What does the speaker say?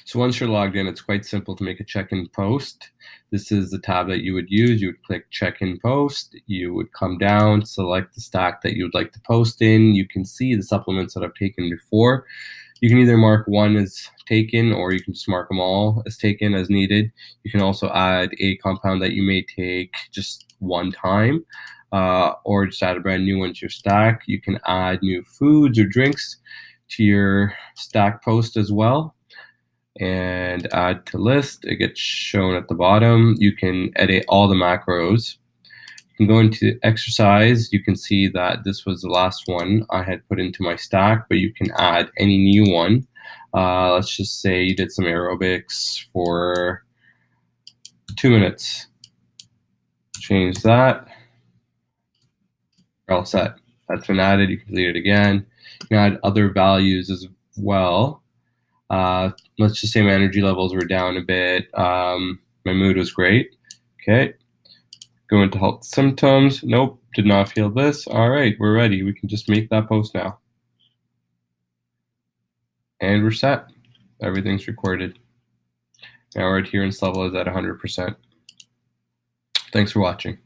So once you're logged in, it's quite simple to make a check-in post. This is the tab that you would use. You would click check-in post. You would come down, select the stack that you would like to post in. You can see the supplements that I've taken before. You can either mark one as taken, or you can just mark them all as taken as needed. You can also add a compound that you may take just one time, or just add a brand new one to your stack. You can add new foods or drinks to your stack post as well, and add to list. It gets shown at the bottom. You can edit all the macros. You can go into exercise. You can see that this was the last one I had put into my stack, but you can add any new one. Let's just say you did some aerobics for 2 minutes. Change that. You're all set. That's been added. You can delete it again. You can add other values as well. Let's just say my energy levels were down a bit. My mood was great. Okay. Go into health symptoms. Nope, did not feel this. All right, we're ready. We can just make that post now. And we're set. Everything's recorded. Now our adherence level is at 100%. Thanks for watching.